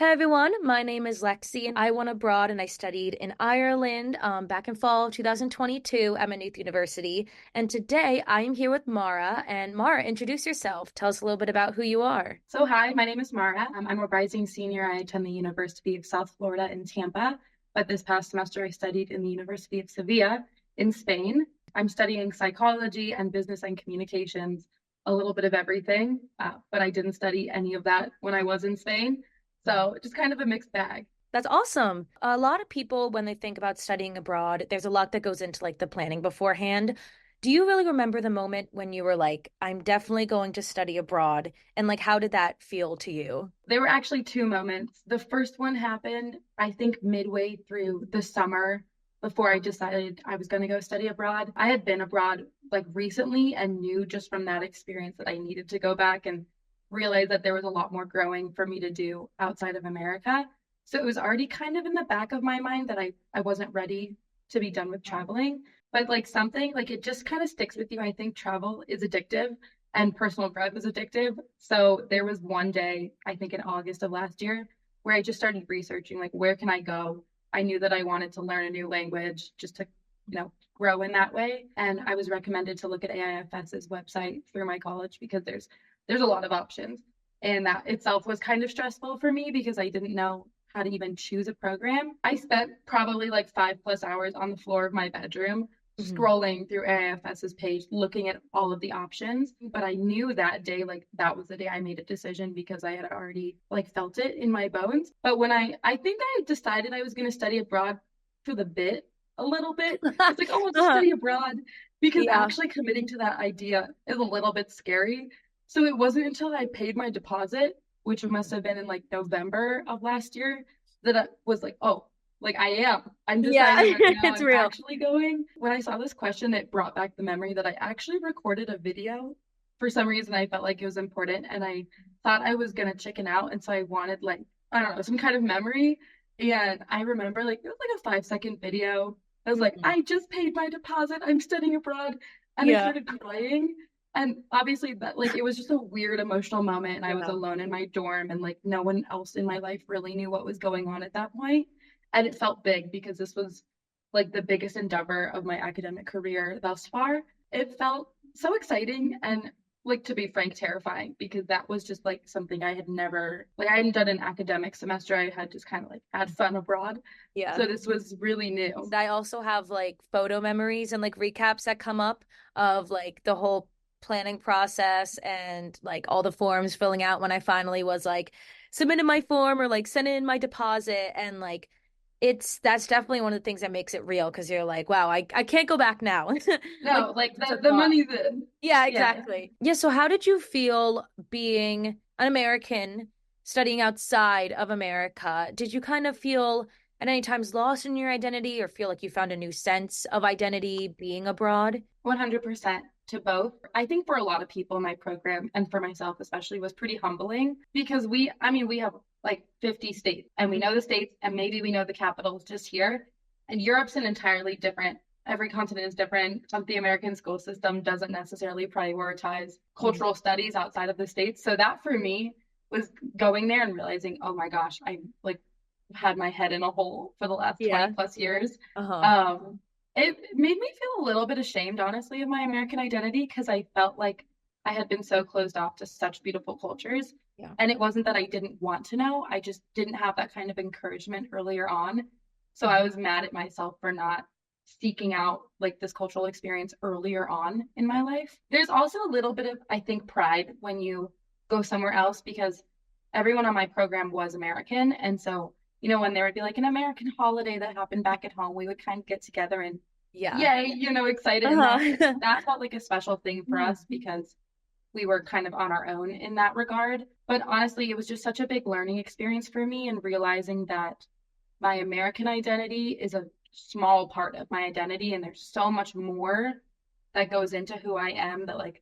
Hey everyone, my name is Lexi and I went abroad and I studied in Ireland back in fall of 2022 at Maynooth University. And today I am here with Mara. And Mara, introduce yourself. Tell us a little bit about who you are. So hi, my name is Mara. I'm a rising senior. I attend the University of South Florida in Tampa, but this past semester I studied in the University of Seville in Spain. I'm studying psychology and business and communications, a little bit of everything, but I didn't study any of that when I was in Spain. So just kind of a mixed bag. That's awesome. A lot of people, when they think about studying abroad, there's a lot that goes into like the planning beforehand. Do you really remember the moment when you were like, I'm definitely going to study abroad? And like, how did that feel to you? There were actually two moments. The first one happened, I think, midway through the summer before I decided I was going to go study abroad. I had been abroad like recently and knew just from that experience that I needed to go back and realize that there was a lot more growing for me to do outside of America. So it was already kind of in the back of my mind that I wasn't ready to be done with traveling. But like something like it just kind of sticks with you. I think travel is addictive and personal growth is addictive. So there was one day, I think in August of last year, where I just started researching like where can I go? I knew that I wanted to learn a new language just to, grow in that way. And I was recommended to look at AIFS's website through my college because there's a lot of options. And that itself was kind of stressful for me because I didn't know how to even choose a program. I spent probably like 5+ hours on the floor of my bedroom scrolling through AIFS's page, looking at all of the options. But I knew that day, like that was the day I made a decision because I had already like felt it in my bones. But when I think I decided I was going to study abroad for the bit, a little bit. It's like, oh, I'll just study abroad because Yeah. actually committing to that idea is a little bit scary. So it wasn't until I paid my deposit, which must have been in like November of last year, that I was like, oh, like I am. I'm Yeah, deciding right now it's I'm real. actually going. When I saw this question, it brought back the memory that I actually recorded a video. For some reason, I felt like it was important and I thought I was gonna chicken out. And so I wanted like, I don't know, some kind of memory. And I remember like it was like a 5-second video. I was like, Mhm. I just paid my deposit. I'm studying abroad. And I Yeah. started crying. And obviously that like it was just a weird emotional moment and I was Yeah. alone in my dorm and like no one else in my life really knew what was going on at that point. And it felt big because this was like the biggest endeavor of my academic career thus far. It felt so exciting and like to be frank terrifying because that was just like something I had never like I hadn't done an academic semester. I had just kind of like had fun abroad. Yeah. So this was really new. I also have like photo memories and like recaps that come up of like the whole planning process and like all the forms filling out when I finally was like submitted my form or like sent in my deposit and like that's definitely one of the things that makes it real because you're like, wow, I can't go back now. Like No, like it's a the thought. money's in. Yeah, Yeah. exactly. Yeah, so how did you feel being an American studying outside of America? Did you kind of feel at any times lost in your identity or feel like you found a new sense of identity being abroad? 100% to both. I think for a lot of people in my program and for myself especially was pretty humbling because we have like 50 states and we know the states and maybe we know the capitals just here. And Europe's an entirely different, every continent is different. The American school system doesn't necessarily prioritize Mhm. cultural studies outside of the states. So that for me was going there and realizing, oh my gosh, I like had my head in a hole for the last 20 Yeah. plus years. Uh-huh. Um, it made me feel a little bit ashamed, honestly, of my American identity because I felt like I had been so closed off to such beautiful cultures. Yeah. And it wasn't that I didn't want to know, I just didn't have that kind of encouragement earlier on. So I Mhm. was mad at myself for not seeking out like this cultural experience earlier on in my life. There's also a little bit of, I think, pride when you go somewhere else because everyone on my program was American. And so when there would be like an American holiday that happened back at home, we would kind of get together and Yeah. yay, excited. And that Uh-huh. that felt like a special thing for us because we were kind of on our own in that regard. But honestly, it was just such a big learning experience for me and realizing that my American identity is a small part of my identity and there's so much more that goes into who I am that like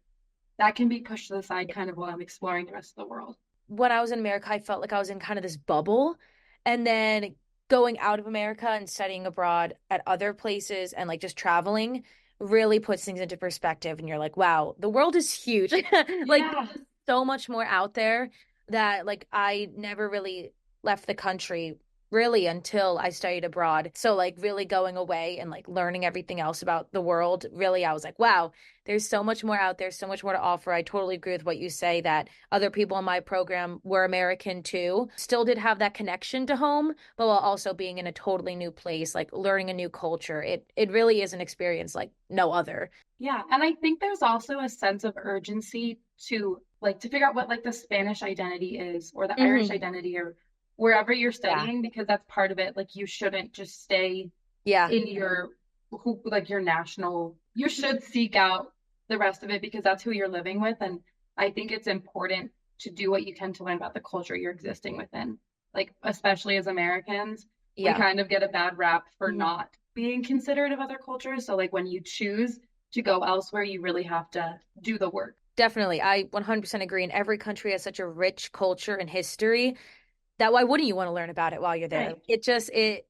that can be pushed to the side kind of while I'm exploring the rest of the world. When I was in America, I felt like I was in kind of this bubble. And then going out of America and studying abroad at other places and like just traveling really puts things into perspective. And you're like, wow, the world is huge. Like Yeah. there's so much more out there that like I never really left the country really until I studied abroad. So like really going away and like learning everything else about the world, really I was like, wow, there's so much more out there, so much more to offer. I totally agree with what you say that other people in my program were American too. Still did have that connection to home, but while also being in a totally new place, like learning a new culture. It really is an experience like no other. Yeah, and I think there's also a sense of urgency to like to figure out what like the Spanish identity is or the Irish Hmm. identity or wherever you're Yeah. studying because that's part of it. Like you shouldn't just stay Yeah. in your who like your national. You should seek out the rest of it because that's who you're living with. And I think it's important to do what you can to learn about the culture you're existing within. Like especially as Americans, we Yeah. kind of get a bad rap for Mhm. not being considerate of other cultures. So like when you choose to go elsewhere, you really have to do the work. Definitely. I 100% agree. And every country has such a rich culture and history that why wouldn't you want to learn about it while you're there? Right.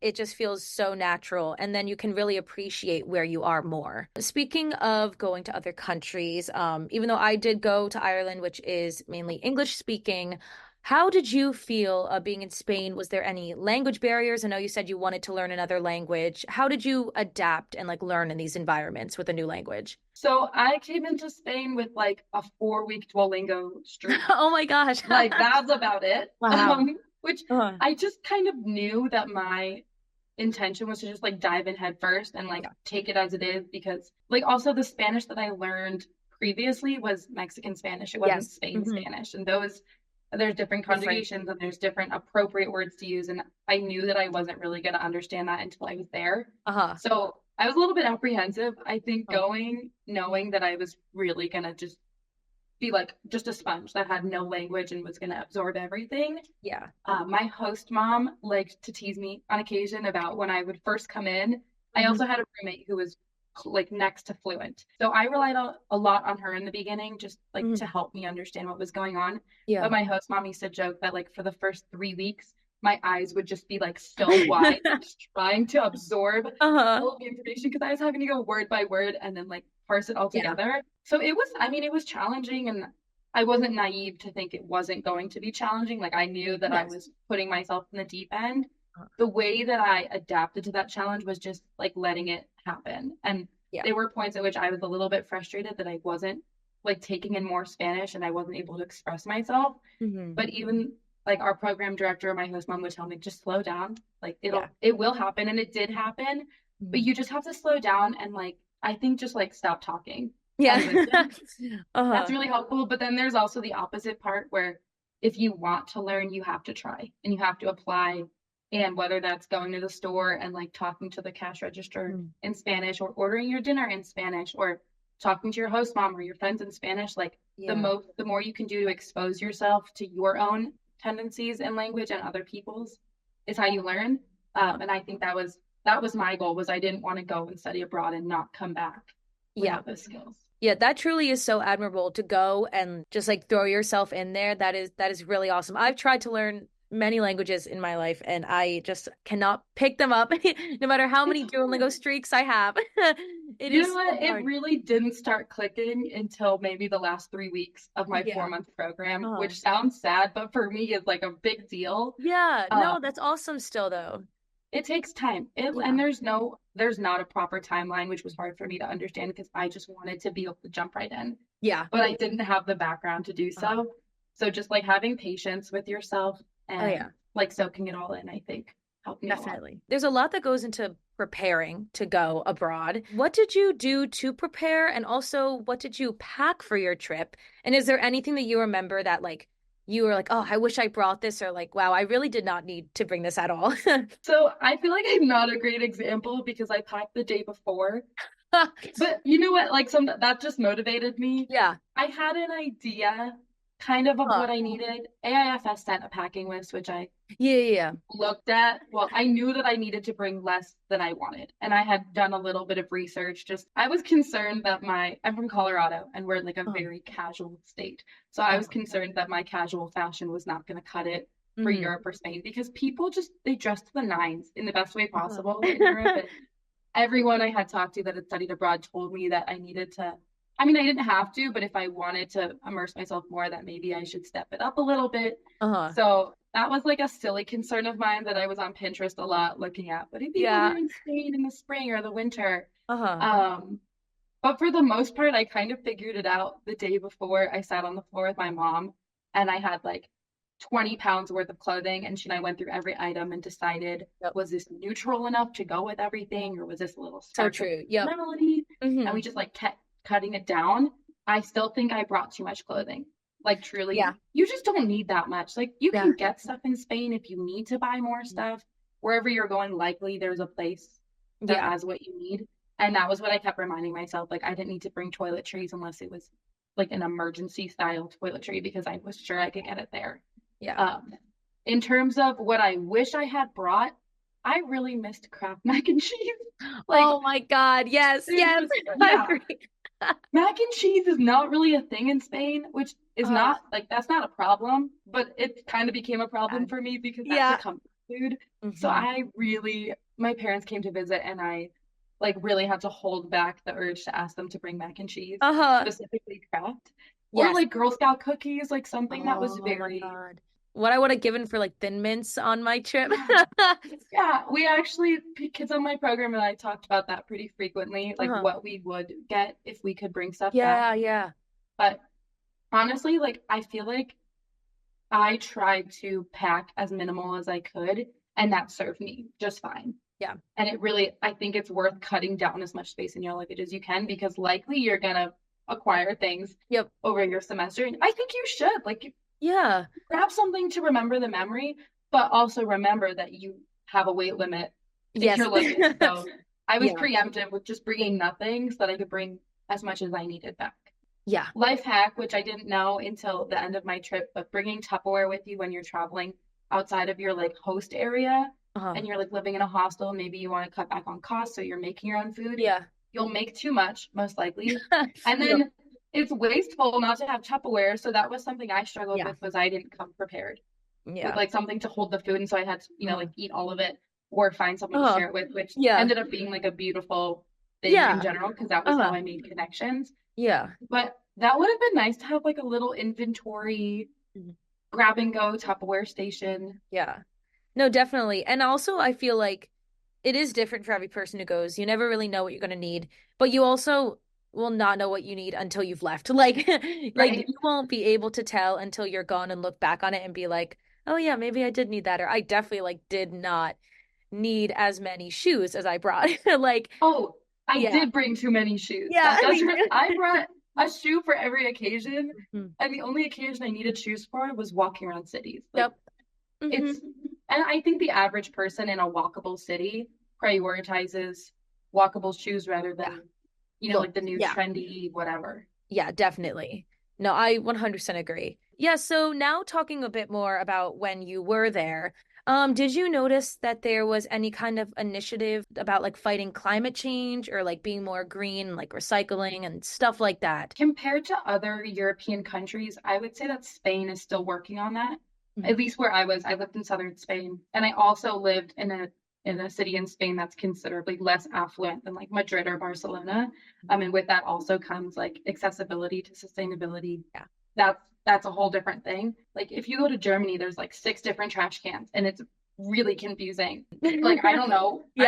It just feels so natural. And then you can really appreciate where you are more. Speaking of going to other countries, even though I did go to Ireland, which is mainly English speaking, how did you feel being in Spain? Was there any language barriers? I know you said you wanted to learn another language. How did you adapt and like learn in these environments with a new language? So I came into Spain with like a 4 week Duolingo streak. Oh my gosh. Like that's about it. Wow. Which Uh, I just kind of knew that my intention was to just like dive in head first and like yeah. take it as it is because like also the Spanish that I learned previously was Mexican Spanish. It wasn't Yes. Spain Hmm. Spanish. And those there's different Different. conjugations and there's different appropriate words to use. And I knew that I wasn't really going to understand that until I was there. Uh-huh. So I was a little bit apprehensive. I think Oh, going, knowing that I was really going to just be like just a sponge that had no language and was going to absorb everything. yeah. My host mom liked to tease me on occasion about when I would first come in. I Hmm. also had a roommate who was like next to fluent. So I relied a lot on her in the beginning, just like Hmm. to help me understand what was going on. But Yeah. my host mom used to joke that like for the first 3 weeks, my eyes would just be like so wide, just trying to absorb Uh-huh. all of the information because I was having to go word by word and then like parse it all Yeah. together. So it was, I mean, it was challenging and I wasn't naive to think it wasn't going to be challenging. Like I knew that I Yes. was putting myself in the deep end. Uh, The way that I adapted to that challenge was just like letting it happen. And Yeah. there were points at which I was a little bit frustrated that I wasn't like taking in more Spanish and I wasn't able to express myself. Hmm. But even like our program director, my host mom would tell me, just slow down. Like Yeah. it will happen. And it did happen. But Mhm. you just have to slow down and like, I think just like stop talking and Yeah. listen. That's Uh-huh. really helpful. But then there's also the opposite part where if you want to learn, you have to try and you have to apply. And whether that's going to the store and like talking to the cash register Mm. in Spanish or ordering your dinner in Spanish or talking to your host mom or your friends in Spanish, like Yeah. the more you can do to expose yourself to your own tendencies and language and other people's is how you learn. Uh-huh. And I think that was my goal was I didn't want to go and study abroad and not come back Yeah. without those skills. Yeah, that truly is so admirable to go and just like throw yourself in there. That is really awesome. I've tried to learn many languages in my life and I just cannot pick them up no matter how It's many Duolingo hard. streaks I have. It You is know so what? It hard. really didn't start clicking until maybe the last 3 weeks of my Yeah. 4 month program, Uh-huh. which sounds sad, but for me is like a big deal. Yeah. Uh, No, that's awesome still though. it takes time. And Yeah. there's not a proper timeline, which was hard for me to understand because I just wanted to be able to jump right in, Yeah. but I didn't have the background to do Uh-huh. so. So just like having patience with yourself Oh and yeah. like soaking it all in, I think helped me a lot. Definitely. There's a lot that goes into preparing to go abroad. What did you do to prepare? And also, what did you pack for your trip? And is there anything that you remember that, like, you were like, oh, I wish I brought this, or like, wow, I really did not need to bring this at all? So I feel like I'm not a great example because I packed the day before. But you know what? Like some that just motivated me. Yeah. I had an idea kind of Huh. what I needed. AIFS sent a packing list, which I Yeah, yeah, yeah. looked at. Well, I knew that I needed to bring less than I wanted. And I had done a little bit of research. Just I was concerned that I'm from Colorado and we're like a Uh-huh. very casual state. So I was Uh-huh. concerned that my casual fashion was not going to cut it for Mhm. Europe or Spain because people just they dress to the nines in the best way possible in Europe. Uh-huh. And everyone I had talked to that had studied abroad told me that I I mean, I didn't have to, but if I wanted to immerse myself more, that maybe I should step it up a little bit. Uh-huh. So that was like a silly concern of mine that I was on Pinterest a lot looking at. What if you go Yeah. here in Spain in the spring or the winter? Uh-huh. Um, but for the most part, I kind of figured it out the day before. I sat on the floor with my mom and I had like 20 pounds worth of clothing. And she and I went through every item and decided, Yep. was this neutral enough to go with everything? Or was this a little So stark of true. Yep. personality? And we Hmm. just like kept cutting it down. I still think I brought too much clothing. Like Yeah. truly, you just don't need that much. Like you Yeah. can get stuff in Spain if you need to buy more stuff. Wherever you're going, likely there's a place that Yeah. has what you need. And that was what I kept reminding myself. Like I didn't need to bring toiletries unless it was like an emergency style toiletry because I was sure I could get it there. Yeah. Um, in terms of what I wish I had brought, I really missed Kraft mac and cheese. Like, Oh my God. Yes. there's Yes. just, I yeah, agree. mac and cheese is not really a thing in Spain, which is Uh, not like that's not a problem, but it kind of became a problem for me because that's a yeah. comfort food. So Hmm. I really, my parents came to visit and I like really had to hold back the urge to ask them to bring mac and cheese, Uh-huh. specifically Kraft, or Yes. like Girl Scout cookies, like something that was Oh my very, God. What I would have given for like Thin Mints on my trip. yeah. Yeah, we actually, kids on my program and I talked about that pretty frequently, like Uh-huh. what we would get if we could bring stuff back. Yeah, yeah. But honestly, like I feel like I tried to pack as minimal as I could, and that served me just fine. Yeah. And it really, I think it's worth cutting down as much space in your luggage as you can because likely you're gonna acquire things Yep. over your semester. And I think you should like Yeah. grab something to remember the memory, but also remember that you have a weight limit in Yes. your luggage. So I was Yeah. preemptive with just bringing nothing so that I could bring as much as I needed back. Yeah. Life hack, which I didn't know until the end of my trip, but bringing Tupperware with you when you're traveling outside of your like host area Uh-huh. and you're like living in a hostel, maybe you want to cut back on costs, so you're making your own food. Yeah. You'll make too much, most likely. And Yep. then it's wasteful not to have Tupperware. So that was something I struggled Yeah. with was I didn't come prepared with Yeah. like something to hold the food. And so I had to, Uh-huh. like eat all of it or find someone to Uh-huh. share it with, which Yeah. ended up being like a beautiful thing in Yeah. general because that was how Uh-huh. I made connections. Yeah. But that would have been nice to have like a little inventory, Mhm. grab and go Tupperware station. Yeah. No, definitely. And also I feel like it is different for every person who goes. You never really know what you're going to need, but you also will not know what you need until you've left. Like Right. you won't be able to tell until you're gone and look back on it and be like, "Oh yeah, maybe I did need that," or I definitely like did not need as many shoes as I brought. Like, Oh, I yeah. did bring too many shoes. Yeah, That I does mean, hurt. I brought a shoe for every occasion. mhm. And the only occasion I needed shoes for was walking around cities. Like Yep. Hmm. it's, and I think the average person in a walkable city prioritizes walkable shoes rather Yeah. than, like Look, the new yeah. trendy whatever. Yeah, definitely. No, I 100% agree. Yeah, so now talking a bit more about when you were there, did you notice that there was any kind of initiative about like fighting climate change or like being more green, like recycling and stuff like that? Compared to other European countries, I would say that Spain is still working on that. Mhm. At least where I was, I lived in southern Spain, and I also lived in a city in Spain that's considerably less affluent than like Madrid or Barcelona. And with that also comes like accessibility to sustainability. Yeah. That's a whole different thing. Like if you go to Germany, there's like six different trash cans, and it's really confusing. Like I Yeah.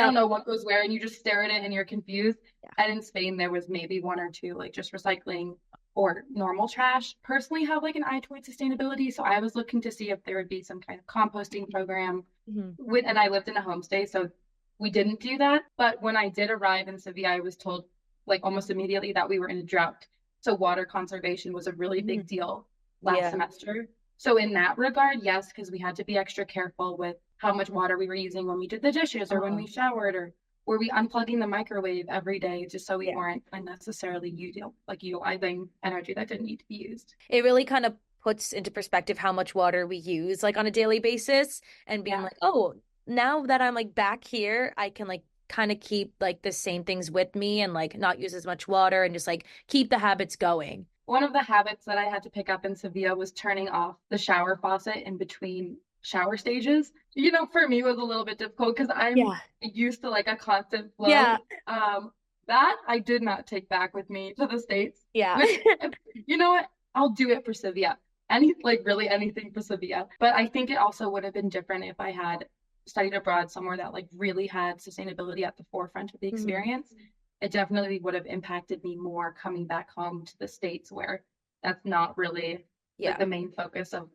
don't know what goes where, and you just stare at it and you're confused. Yeah. And in Spain, there was maybe one or two like just recycling or normal trash. Personally, have like an eye towards sustainability, so I was looking to see if there would be some kind of composting program Mhm. and I lived in a homestay, so we didn't do that. But when I did arrive in Seville, I was told like almost immediately that we were in a drought. So water conservation was a really big Mhm. deal last Yeah. semester. So in that regard, yes, because we had to be extra careful with how much water we were using when we did the dishes or when Uh-huh. we showered or were we unplugging the microwave every day just so we Yeah. weren't unnecessarily utilizing energy that didn't need to be used. It really kind of puts into perspective how much water we use like on a daily basis and being Yeah. like, oh, now that I'm like back here, I can like kind of keep like the same things with me and like not use as much water and just like keep the habits going. One of the habits that I had to pick up in Sevilla was turning off the shower faucet in between shower stages. For me it was a little bit difficult because I'm Yeah. used to like a constant flow. Yeah. Um, That I did not take back with me to the States, Yeah. which, you know what? I'll do it for Sevilla. Like really anything for Sevilla. But I think it also would have been different if I had studied abroad somewhere that like really had sustainability at the forefront of the Mhm. experience. It definitely would have impacted me more coming back home to the States where that's not really like Yeah. the main focus of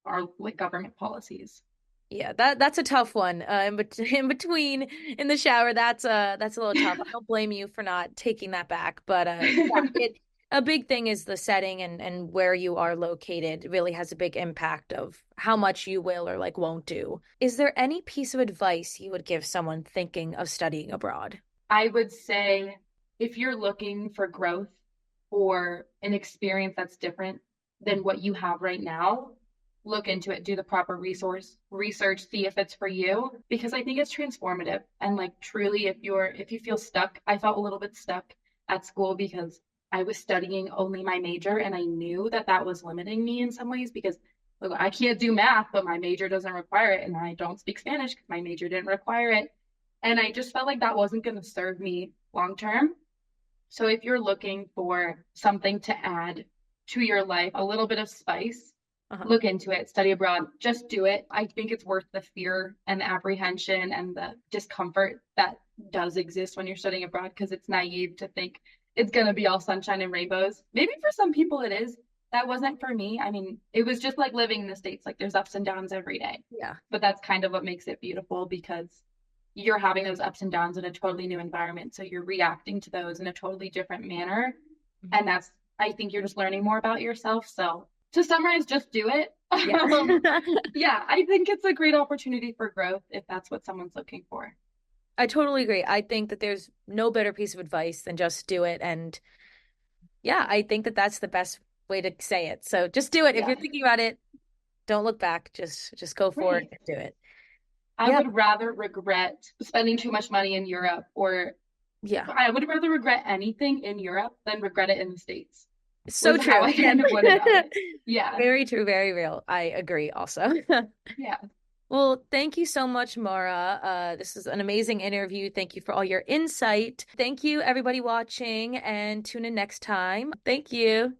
our like government policies. Yeah, that's a tough one. In between in the shower, that's a little tough. I don't blame you for not taking that back, but yeah, it a big thing is the setting and where you are located really has a big impact of how much you will or like won't do. Is there any piece of advice you would give someone thinking of studying abroad? I would say if you're looking for growth or an experience that's different than what you have right now, look into it, do the proper research, see if it's for you, because I think it's transformative. And like truly, if you feel stuck, I felt a little bit stuck at school because I was studying only my major and I knew that that was limiting me in some ways because look, I can't do math, but my major doesn't require it, and I don't speak Spanish because my major didn't require it. And I just felt like that wasn't going to serve me long term. So if you're looking for something to add to your life, a little bit of spice, Uh-huh. look into it, study abroad, just do it. I think it's worth the fear and the apprehension and the discomfort that does exist when you're studying abroad because it's naive to think it's going to be all sunshine and rainbows. Maybe for some people it is. That wasn't for me. I mean, it was just like living in the States, like there's ups and downs every day. Yeah. But that's kind of what makes it beautiful because you're having those ups and downs in a totally new environment. So you're reacting to those in a totally different manner. Mhm. And that's, I think you're just learning more about yourself. So to summarize, just do it. Yeah. Yeah, I think it's a great opportunity for growth if that's what someone's looking for. I totally agree. I think that there's no better piece of advice than just do it. And yeah, I think that that's the best way to say it. So just do it. If you're Yeah, thinking about it, don't look back. Just go for it right. and do it. I Yeah. would rather regret spending too much money in Europe, or Yeah. I would rather regret anything in Europe than regret it in the States, So was how true. I Yes. kind of went about it. Yeah, Very true, very real. I agree also. yeah. Well, thank you so much, Mara. This is an amazing interview. Thank you for all your insight. Thank you, everybody watching, and tune in next time. Thank you.